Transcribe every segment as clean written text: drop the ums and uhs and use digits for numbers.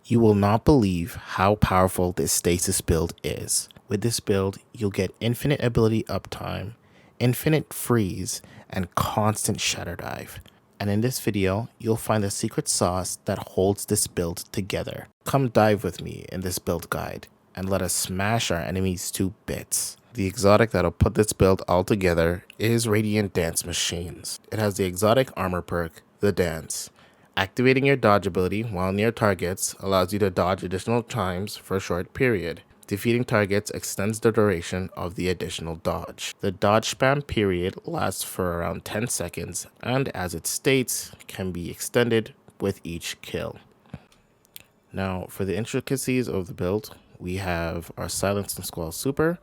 You will not believe how powerful this Stasis build is. With this build, you'll get infinite ability uptime, infinite freeze, and constant Shatterdive. And in this video, you'll find the secret sauce that holds this build together. Come dive with me in this build guide, and let us smash our enemies to bits. The exotic that'll put this build all together is Radiant Dance Machines. It has the exotic armor perk, the Dance. Activating your dodge ability while near targets allows you to dodge additional times for a short period. Defeating targets extends the duration of the additional dodge. The dodge spam period lasts for around 10 seconds and, as it states, can be extended with each kill. Now, for the intricacies of the build, we have our Silence and Squall super.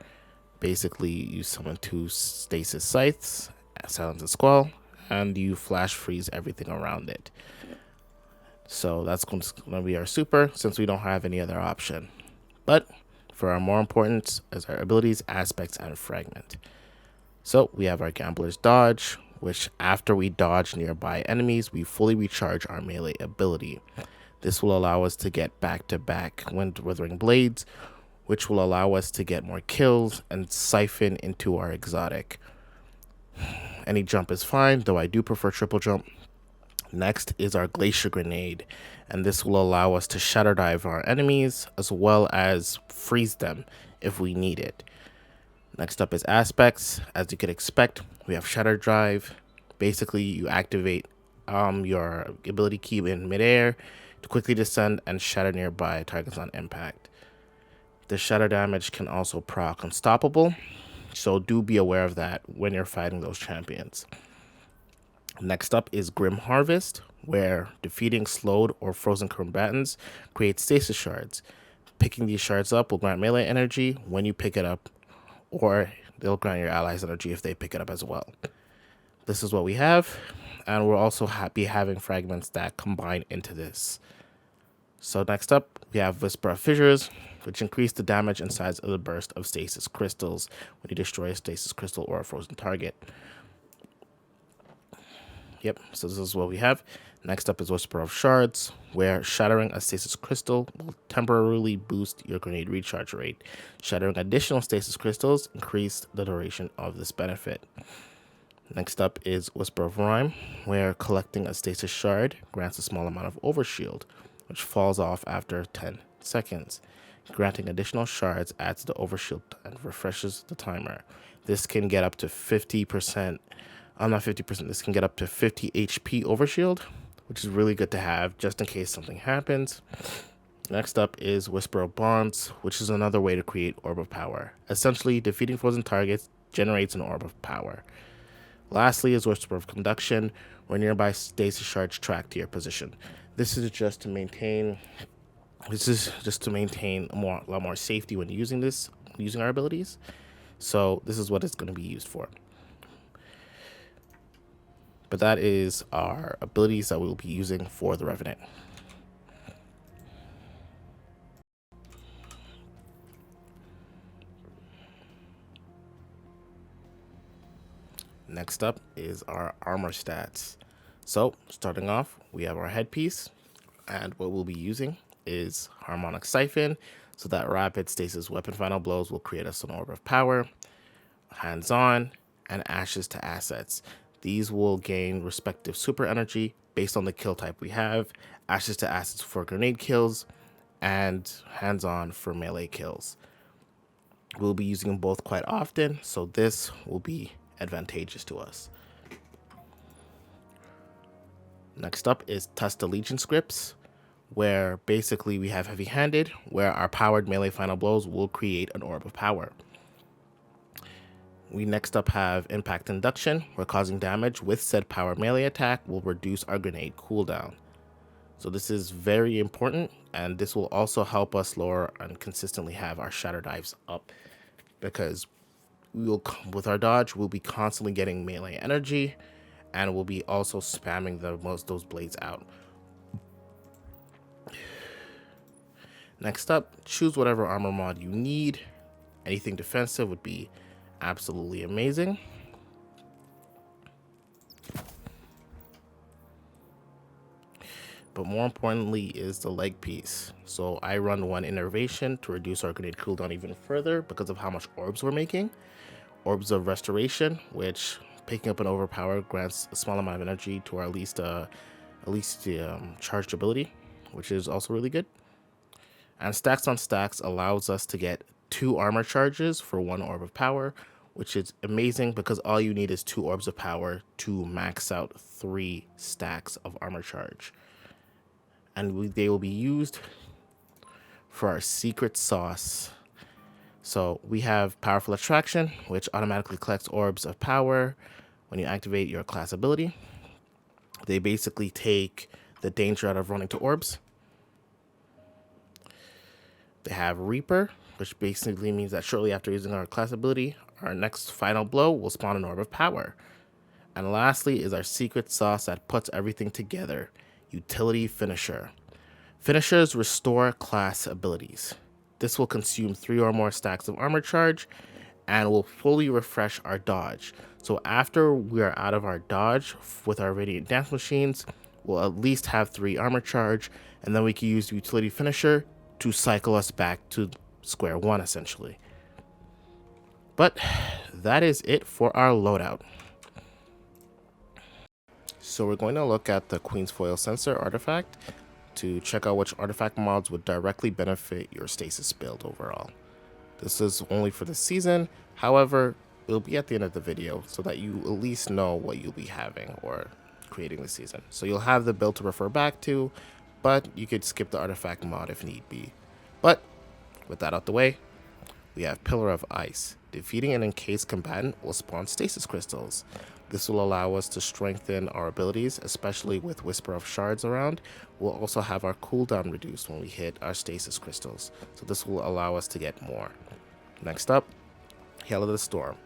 Basically, you summon 2 Stasis Scythes, Silence and Squall, and you flash freeze everything around it. So that's going to be our super, since we don't have any other option. But for our more important is our abilities, aspects, and fragment. So we have our Gambler's Dodge, which after we dodge nearby enemies, we fully recharge our melee ability. This will allow us to get back-to-back Wind Withering Blades, which will allow us to get more kills and siphon into our exotic. Any jump is fine, though I do prefer triple jump. Next is our Glacier Grenade, and this will allow us to Shatterdive our enemies as well as freeze them if we need it. Next up is Aspects. As you could expect, we have Shatterdive. Basically, you activate your ability key in midair to quickly descend and shatter nearby targets on impact. The shatter damage can also proc Unstoppable, so do be aware of that when you're fighting those champions. Next up is Grim Harvest, where defeating slowed or frozen combatants creates stasis shards. Picking these shards up will grant melee energy when you pick it up, or they'll grant your allies energy if they pick it up as well. This is what we have, and we'll also be having fragments that combine into this. So next up, we have Whisper of Fissures, which increase the damage and size of the burst of stasis crystals when you destroy a stasis crystal or a frozen target. Yep, so this is what we have. Next up is Whisper of Shards, where shattering a stasis crystal will temporarily boost your grenade recharge rate. Shattering additional stasis crystals increase the duration of this benefit. Next up is Whisper of Rhyme, where collecting a stasis shard grants a small amount of overshield, which falls off after 10 seconds. Granting additional shards adds the overshield and refreshes the timer. This can get up to 50%. Not 50%, this can get up to 50 HP overshield, which is really good to have just in case something happens. Next up is Whisper of Bonds, which is another way to create Orb of Power. Essentially, defeating frozen targets generates an Orb of Power. Lastly is Whisper of Conduction, where nearby stasis shards track to your position. This is just to maintain a lot more safety when using our abilities. So this is what it's going to be used for. But that is our abilities that we will be using for the Revenant. Next up is our armor stats. So starting off, we have our headpiece, and what we'll be using is Harmonic Siphon, so that rapid stasis weapon final blows will create us an Orb of Power, Hands-On, and Ashes to Assets. These will gain respective super energy based on the kill type we have. Ashes to Assets for grenade kills, and Hands-On for melee kills. We'll be using them both quite often, so this will be advantageous to us. Next up is Test the Legion scripts, where basically we have Heavy-Handed, where our powered melee final blows will create an Orb of Power. We next up have Impact Induction, where causing damage with said power melee attack will reduce our grenade cooldown. So this is very important, and this will also help us lower and consistently have our Shatterdives up, because with our dodge, we'll be constantly getting melee energy, and we'll be also spamming those blades out. Next up, choose whatever armor mod you need. Anything defensive would be absolutely amazing. But but more importantly is the leg piece. So I run one innervation to reduce our grenade cooldown even further because of how much orbs we're making. Orbs of Restoration, which picking up an overpower grants a small amount of energy to our least charged ability, which is also really good. And Stacks on Stacks allows us to get 2 armor charges for 1 orb of power, which is amazing because all you need is 2 orbs of power to max out 3 stacks of armor charge. And they will be used for our secret sauce. So we have Powerful Attraction, which automatically collects orbs of power when you activate your class ability. They basically take the danger out of running to orbs. They have Reaper, which basically means that shortly after using our class ability, our next final blow will spawn an orb of power. And lastly is our secret sauce that puts everything together, Utility Finisher. Finishers restore class abilities. This will consume 3 or more stacks of armor charge and will fully refresh our dodge. So after we are out of our dodge with our Radiant Dance Machines, we'll at least have 3 armor charge, and then we can use the Utility Finisher to cycle us back to square one, essentially. But that is it for our loadout. So we're going to look at the Queen's Foil Sensor artifact to check out which artifact mods would directly benefit your Stasis build overall. This is only for the season, however, it'll be at the end of the video so that you at least know what you'll be having or creating this season. So you'll have the build to refer back to, but you could skip the artifact mod if need be. But with that out the way, we have Pillar of Ice. Defeating an encased combatant will spawn stasis crystals. This will allow us to strengthen our abilities, especially with Whisper of Shards around. We'll also have our cooldown reduced when we hit our stasis crystals, so this will allow us to get more. Next up, Hail of the Storm.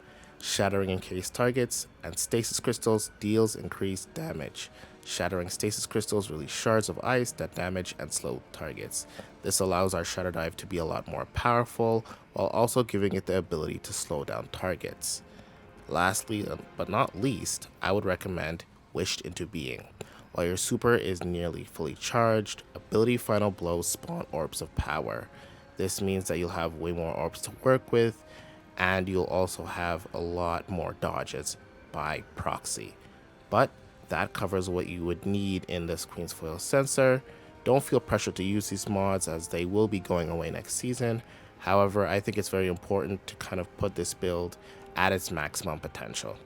Shattering encased targets and stasis crystals deals increased damage. Shattering stasis crystals release shards of ice that damage and slow targets. This allows our Shatterdive to be a lot more powerful, while also giving it the ability to slow down targets. Lastly, but not least, I would recommend Wished into Being. While your super is nearly fully charged, ability final blows spawn orbs of power. This means that you'll have way more orbs to work with, and you'll also have a lot more dodges by proxy. But that covers what you would need in this Queen's Foil Sensor. Don't feel pressured to use these mods as they will be going away next season. However, I think it's very important to kind of put this build at its maximum potential.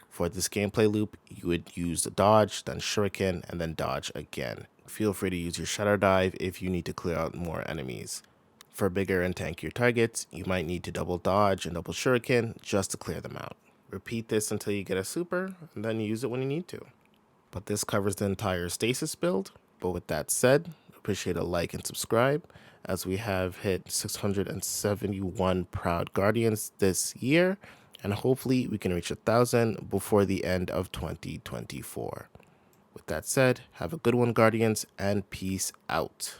For this gameplay loop, you would use the dodge, then shuriken, and then dodge again. Feel free to use your Shatterdive if you need to clear out more enemies. For bigger and tankier targets, you might need to double dodge and double shuriken just to clear them out. Repeat this until you get a super, and then use it when you need to. But this covers the entire Stasis build. But with that said, appreciate a like and subscribe, as we have hit 671 proud Guardians this year, and hopefully we can reach 1,000 before the end of 2024. With that said, have a good one, Guardians, and peace out.